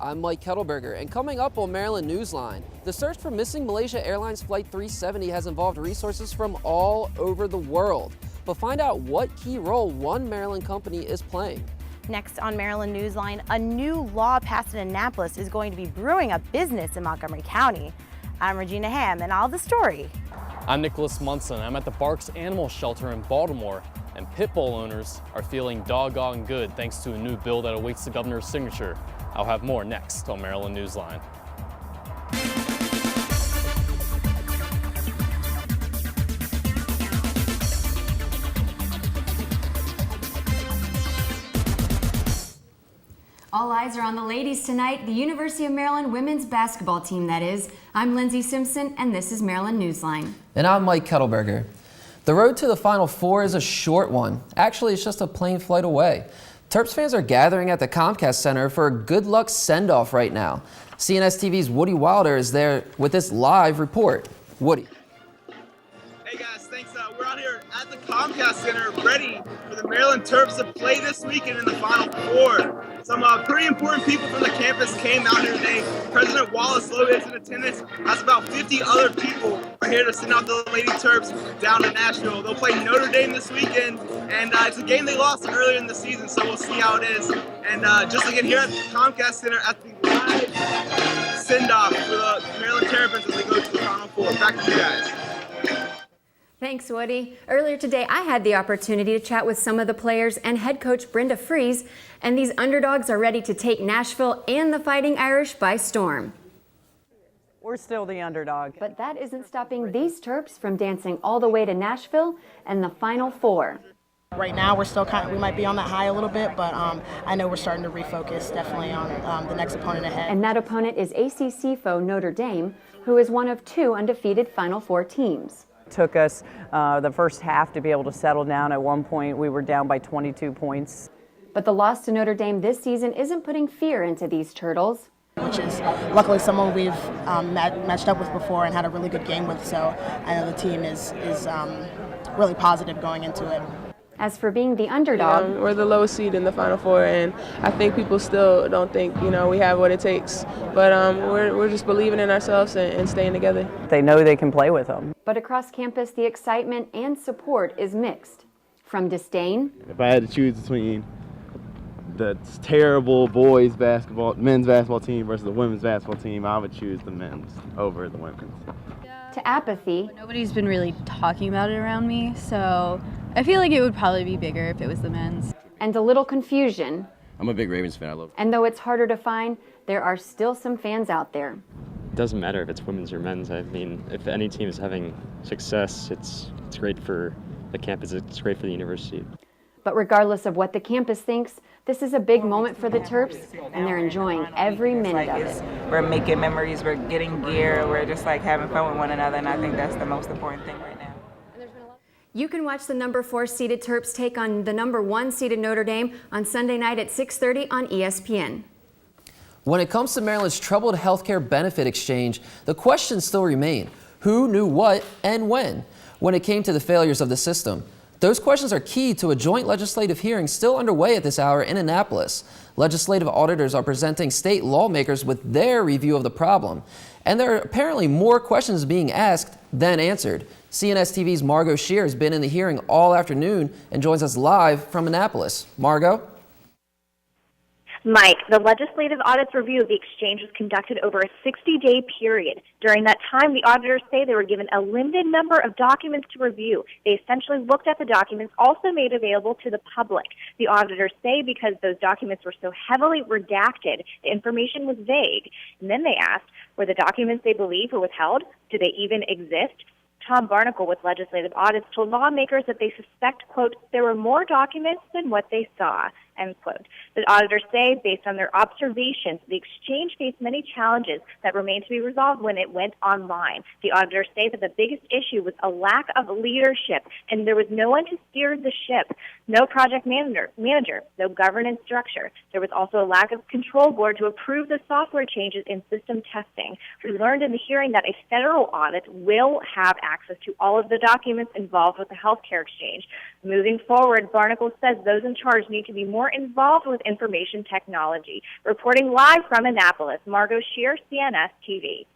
I'm Mike Kettleberger, and coming up on Maryland Newsline, the search for missing Malaysia Airlines Flight 370 has involved resources from all over the world. But find out what key role one Maryland company is playing. Next on Maryland Newsline, a new law passed in Annapolis is going to be brewing a business in Montgomery County. I'm Regina Ham, and all the story. I'm Nicholas Munson. I'm at the Barks Animal Shelter in Baltimore, and pit bull owners are feeling doggone good thanks to a new bill that awaits the governor's signature. I'll have more next on Maryland Newsline. All eyes are on the ladies tonight, the University of Maryland women's basketball team, that is. I'm Lindsay Simpson, and this is Maryland Newsline. And I'm Mike Kettleberger. The road to the Final Four is a short one. Actually, it's just a plane flight away. Terps fans are gathering at the Comcast Center for a good luck send-off right now. CNS TV's Woody Wilder is there with this live report. Woody. Hey guys, thanks. We're out here at the Comcast Center ready for the Maryland Terps to play this weekend in the Final Four. Some pretty important people from the campus came out here today. President Wallace Lowe is in attendance. That's about 50 other people are here to send out the Lady Terps down to Nashville. They'll play Notre Dame this weekend, and it's a game they lost earlier in the season, so we'll see how it is. And just again here at the Comcast Center at the live send-off for the Maryland Terrapins as they go to the Final Four. Back to you guys. Thanks, Woody. Earlier today, I had the opportunity to chat with some of the players and head coach Brenda Fries, and these underdogs are ready to take Nashville and the Fighting Irish by storm. We're still the underdog. But that isn't stopping these Terps from dancing all the way to Nashville and the Final Four. Right now, we're still we might be on that high a little bit, but I know we're starting to refocus definitely on the next opponent ahead. And that opponent is ACC foe Notre Dame, who is one of two undefeated Final Four teams. Took us the first half to be able to settle down. At one point, we were down by 22 points. But the loss to Notre Dame this season isn't putting fear into these Turtles. Which is luckily someone we've matched up with before and had a really good game with, so I know the team is really positive going into it. As for being the underdog, we're the lowest seed in the Final Four, and I think people still don't think we have what it takes. But we're just believing in ourselves and staying together. They know they can play with them. But across campus, the excitement and support is mixed. From disdain. If I had to choose between the terrible men's basketball team versus the women's basketball team, I would choose the men's over the women's. To apathy. Nobody's been really talking about it around me, so I feel like it would probably be bigger if it was the men's. And a little confusion. I'm a big Ravens fan. I love it. And though it's harder to find, there are still some fans out there. It doesn't matter if it's women's or men's. I mean, if any team is having success, it's great for the campus, it's great for the university. But regardless of what the campus thinks, this is a big moment for the Terps, and they're enjoying every minute of it. We're making memories, we're getting gear, we're just having fun with one another, and I think that's the most important thing right now. You can watch the number 4 seeded Terps take on the number 1 seeded Notre Dame on Sunday night at 6:30 on ESPN. When it comes to Maryland's troubled healthcare benefit exchange, the questions still remain. Who knew what and when it came to the failures of the system? Those questions are key to a joint legislative hearing still underway at this hour in Annapolis. Legislative auditors are presenting state lawmakers with their review of the problem. And there are apparently more questions being asked than answered. CNS TV's Margot Shear has been in the hearing all afternoon and joins us live from Annapolis. Margot? Mike, the legislative audit's review of the exchange was conducted over a 60-day period. During that time, the auditors say they were given a limited number of documents to review. They essentially looked at the documents also made available to the public. The auditors say because those documents were so heavily redacted, the information was vague. And then they asked, were the documents they believe were withheld? Do they even exist? Tom Barnacle with Legislative Audits told lawmakers that they suspect, quote, there were more documents than what they saw, end quote. The auditors say, based on their observations, the exchange faced many challenges that remain to be resolved when it went online. The auditors say that the biggest issue was a lack of leadership, and there was no one to steer the ship, no project manager, no governance structure. There was also a lack of control board to approve the software changes in system testing. We learned in the hearing that a federal audit will have access to all of the documents involved with the healthcare exchange. Moving forward, Barnacle says those in charge need to be more involved with information technology. Reporting live from Annapolis, Margot Shear, CNS TV.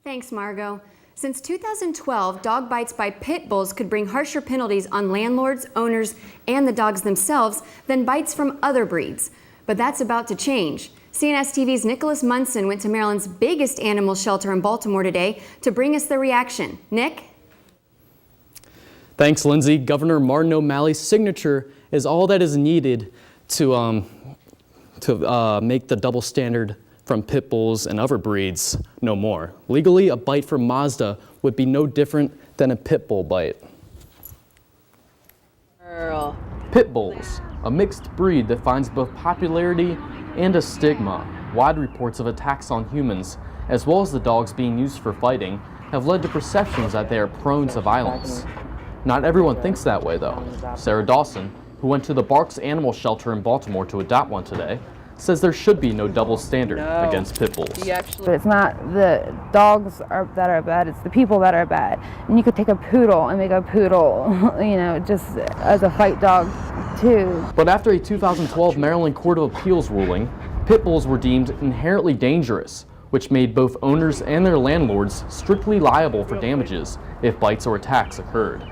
Thanks, Margot. Since 2012, dog bites by pit bulls could bring harsher penalties on landlords, owners, and the dogs themselves than bites from other breeds. But that's about to change. CNS TV's Nicholas Munson went to Maryland's biggest animal shelter in Baltimore today to bring us the reaction. Nick? Thanks, Lindsay. Governor Martin O'Malley's signature is all that is needed to make the double standard from pit bulls and other breeds no more. Legally, a bite from Mazda would be no different than a pit bull bite. Girl. Pit bulls, a mixed breed that finds both popularity and a stigma. Wide reports of attacks on humans, as well as the dogs being used for fighting, have led to perceptions that they are prone to violence. Not everyone thinks that way, though. Sarah Dawson, who went to the Barks Animal Shelter in Baltimore to adopt one today, says there should be no double standard against pit bulls. It's not the dogs that are bad, it's the people that are bad. And you could take a poodle and make a poodle, just as a fight dog too. But after a 2012 Maryland Court of Appeals ruling, pit bulls were deemed inherently dangerous, which made both owners and their landlords strictly liable for damages if bites or attacks occurred.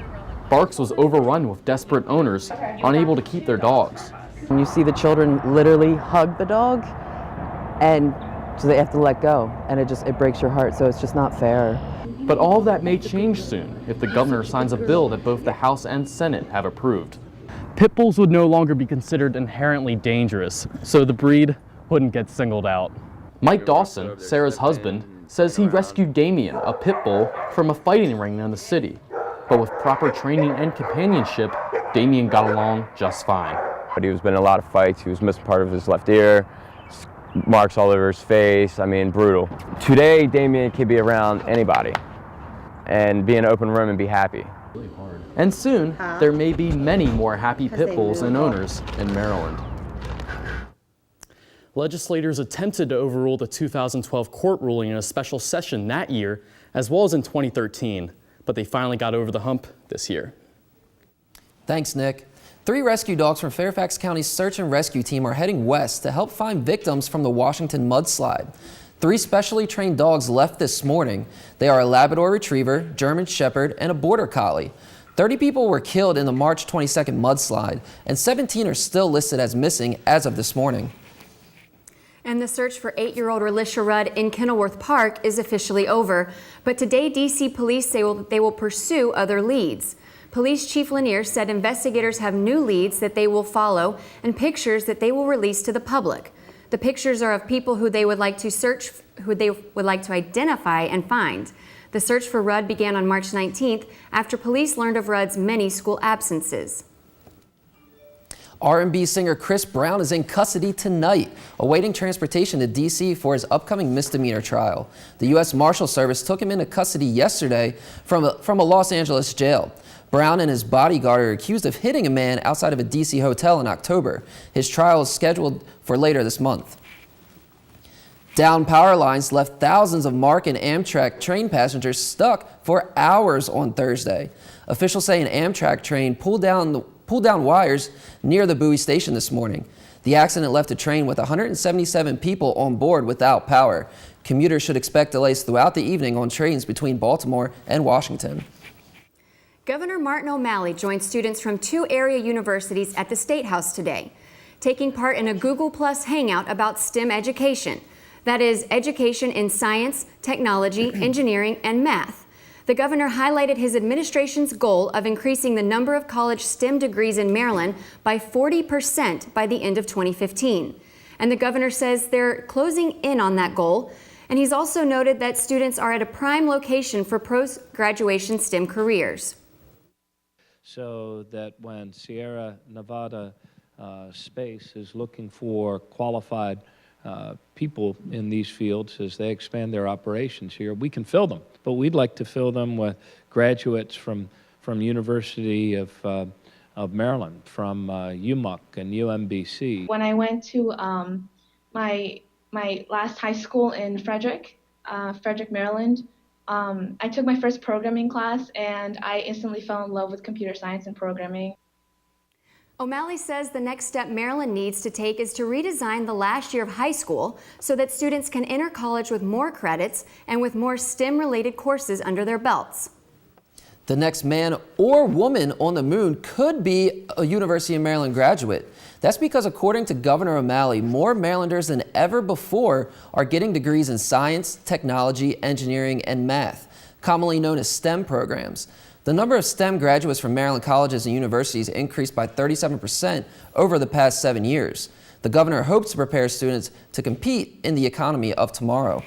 Barks was overrun with desperate owners unable to keep their dogs. And you see the children literally hug the dog, and so they have to let go, and it breaks your heart, so it's just not fair. But all of that may change soon if the governor signs a bill that both the House and Senate have approved. Pit bulls would no longer be considered inherently dangerous, so the breed wouldn't get singled out. Mike Dawson, Sarah's husband, says he rescued Damien, a pit bull, from a fighting ring in the city. But with proper training and companionship, Damien got along just fine. But he was been in a lot of fights. He was missing part of his left ear, marks all over his face. I mean, brutal. Today, Damien can be around anybody and be in an open room and be happy. And soon, there may be many more happy pit bulls and owners in Maryland. Legislators attempted to overrule the 2012 court ruling in a special session that year, as well as in 2013, but they finally got over the hump this year. Thanks, Nick. 3 rescue dogs from Fairfax County's search and rescue team are heading west to help find victims from the Washington mudslide. 3 specially trained dogs left this morning. They are a Labrador Retriever, German Shepherd, and a Border Collie. 30 people were killed in the March 22nd mudslide, and 17 are still listed as missing as of this morning. And the search for 8-year-old Relisha Rudd in Kenilworth Park is officially over. But today, D.C. police say they will pursue other leads. Police Chief Lanier said investigators have new leads that they will follow and pictures that they will release to the public. The pictures are of people who they would like to search, who they would like to identify and find. The search for Rudd began on March 19th after police learned of Rudd's many school absences. R&B singer Chris Brown is in custody tonight, awaiting transportation to D.C. for his upcoming misdemeanor trial. The U.S. Marshal Service took him into custody yesterday from a Los Angeles jail. Brown and his bodyguard are accused of hitting a man outside of a D.C. hotel in October. His trial is scheduled for later this month. Downed power lines left thousands of MARC and Amtrak train passengers stuck for hours on Thursday. Officials say an Amtrak train pulled down wires near the Bowie station this morning. The accident left a train with 177 people on board without power. Commuters should expect delays throughout the evening on trains between Baltimore and Washington. Governor Martin O'Malley joined students from 2 area universities at the State House today, taking part in a Google Plus hangout about STEM education. That is, education in science, technology, engineering, and math. The governor highlighted his administration's goal of increasing the number of college STEM degrees in Maryland by 40% by the end of 2015. And the governor says they're closing in on that goal. And he's also noted that students are at a prime location for post-graduation STEM careers. So that when Sierra Nevada Space is looking for qualified people in these fields as they expand their operations here, we can fill them. But we'd like to fill them with graduates from University of Maryland, from UMUC and UMBC. When I went to my last high school in Frederick, Maryland, I took my first programming class and I instantly fell in love with computer science and programming. O'Malley says the next step Maryland needs to take is to redesign the last year of high school so that students can enter college with more credits and with more STEM-related courses under their belts. The next man or woman on the moon could be a University of Maryland graduate. That's because, according to Governor O'Malley, more Marylanders than ever before are getting degrees in science, technology, engineering, and math, commonly known as STEM programs. The number of STEM graduates from Maryland colleges and universities increased by 37% over the past 7 years. The governor hopes to prepare students to compete in the economy of tomorrow.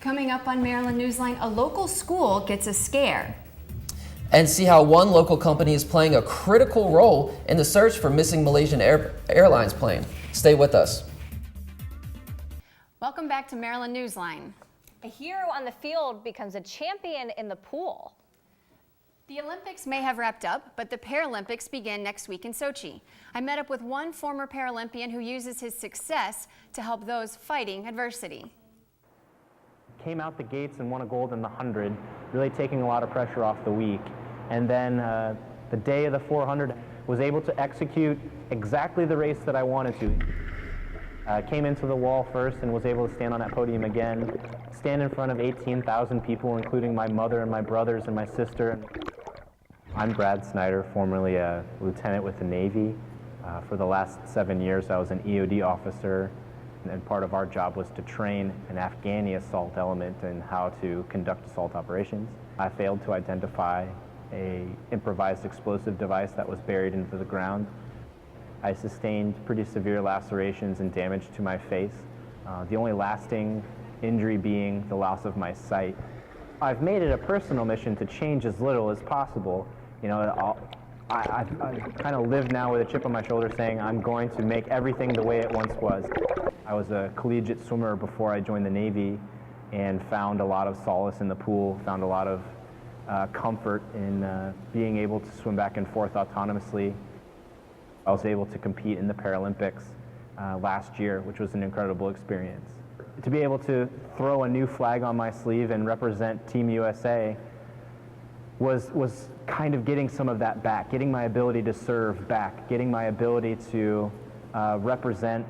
Coming up on Maryland Newsline, a local school gets a scare. And see how one local company is playing a critical role in the search for missing Malaysian Airlines plane. Stay with us. Welcome back to Maryland Newsline. A hero on the field becomes a champion in the pool. The Olympics may have wrapped up, but the Paralympics begin next week in Sochi. I met up with one former Paralympian who uses his success to help those fighting adversity. Came out the gates and won a gold in the 100, really taking a lot of pressure off the week. And then the day of the 400, was able to execute exactly the race that I wanted to. Came into the wall first and was able to stand on that podium again, stand in front of 18,000 people, including my mother and my brothers and my sister. I'm Brad Snyder, formerly a lieutenant with the Navy. For the last 7 years, I was an EOD officer, and part of our job was to train an Afghani assault element in how to conduct assault operations. I failed to identify an improvised explosive device that was buried into the ground. I sustained pretty severe lacerations and damage to my face, the only lasting injury being the loss of my sight. I've made it a personal mission to change as little as possible. You know, I kind of live now with a chip on my shoulder saying I'm going to make everything the way it once was. I was a collegiate swimmer before I joined the Navy and found a lot of solace in the pool, found a lot of comfort in being able to swim back and forth autonomously. I was able to compete in the Paralympics last year, which was an incredible experience. To be able to throw a new flag on my sleeve and represent Team USA was kind of getting some of that back, getting my ability to serve back, getting my ability to represent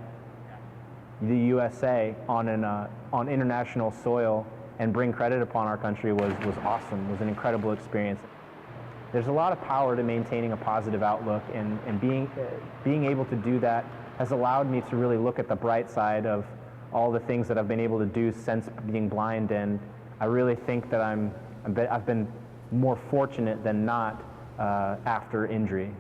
the USA on international soil and bring credit upon our country was awesome, was an incredible experience. There's a lot of power to maintaining a positive outlook, and being able to do that has allowed me to really look at the bright side of all the things that I've been able to do since being blind, and I really think that I've been more fortunate than not after injury.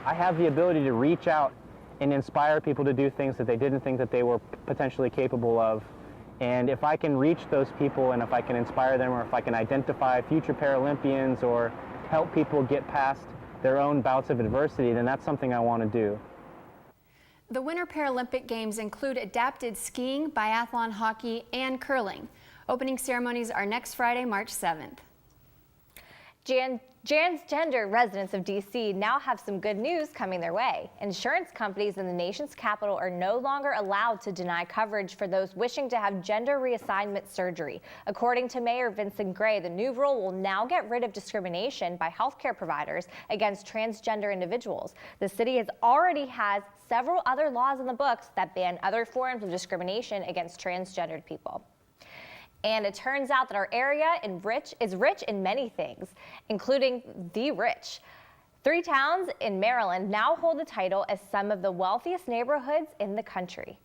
I have the ability to reach out and inspire people to do things that they didn't think that they were potentially capable of. And if I can reach those people, and if I can inspire them, or if I can identify future Paralympians or help people get past their own bouts of adversity, then that's something I want to do. The Winter Paralympic Games include adapted skiing, biathlon, hockey, and curling. Opening ceremonies are next Friday, March 7th. Transgender residents of D.C. now have some good news coming their way. Insurance companies in the nation's capital are no longer allowed to deny coverage for those wishing to have gender reassignment surgery. According to Mayor Vincent Gray, the new rule will now get rid of discrimination by healthcare providers against transgender individuals. The city already has several other laws in the books that ban other forms of discrimination against transgendered people. And it turns out that our area is rich in many things, including the rich. 3 towns in Maryland now hold the title as some of the wealthiest neighborhoods in the country.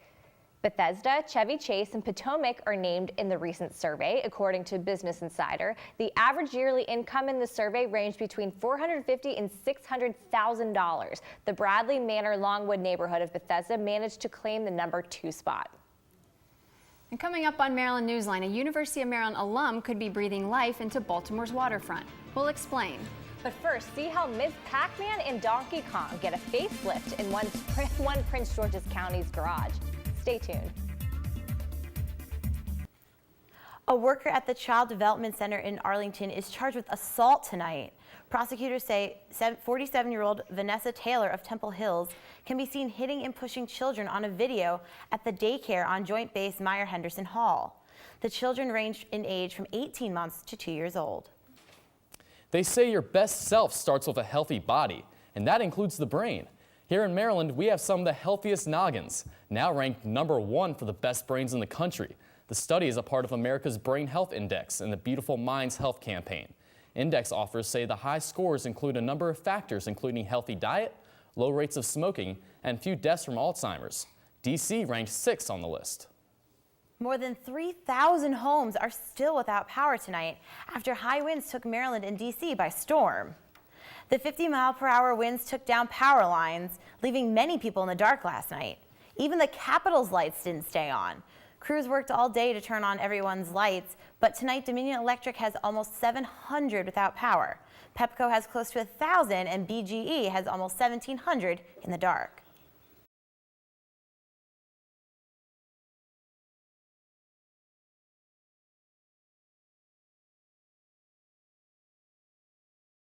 Bethesda, Chevy Chase, and Potomac are named in the recent survey, according to Business Insider. The average yearly income in the survey ranged between $450,000 and $600,000. The Bradley Manor Longwood neighborhood of Bethesda managed to claim the number 2 spot. And coming up on Maryland Newsline, a University of Maryland alum could be breathing life into Baltimore's waterfront. We'll explain. But first, see how Ms. Pac-Man and Donkey Kong get a facelift in one Prince George's County's garage. Stay tuned. A worker at the Child Development Center in Arlington is charged with assault tonight. Prosecutors say 47-year-old Vanessa Taylor of Temple Hills can be seen hitting and pushing children on a video at the daycare on Joint Base Meyer Henderson Hall. The children range in age from 18 months to 2 years old. They say your best self starts with a healthy body, and that includes the brain. Here in Maryland, we have some of the healthiest noggins, now ranked #1 for the best brains in the country. The study is a part of America's Brain Health Index and the Beautiful Minds Health campaign. Index authors say the high scores include a number of factors, including healthy diet, low rates of smoking, and few deaths from Alzheimer's. D.C. ranked 6th on the list. More than 3,000 homes are still without power tonight after high winds took Maryland and D.C. by storm. The 50-mile-per-hour winds took down power lines, leaving many people in the dark last night. Even the Capitol's lights didn't stay on. Crews worked all day to turn on everyone's lights, but tonight Dominion Electric has almost 700 without power. Pepco has close to 1,000 and BGE has almost 1,700 in the dark.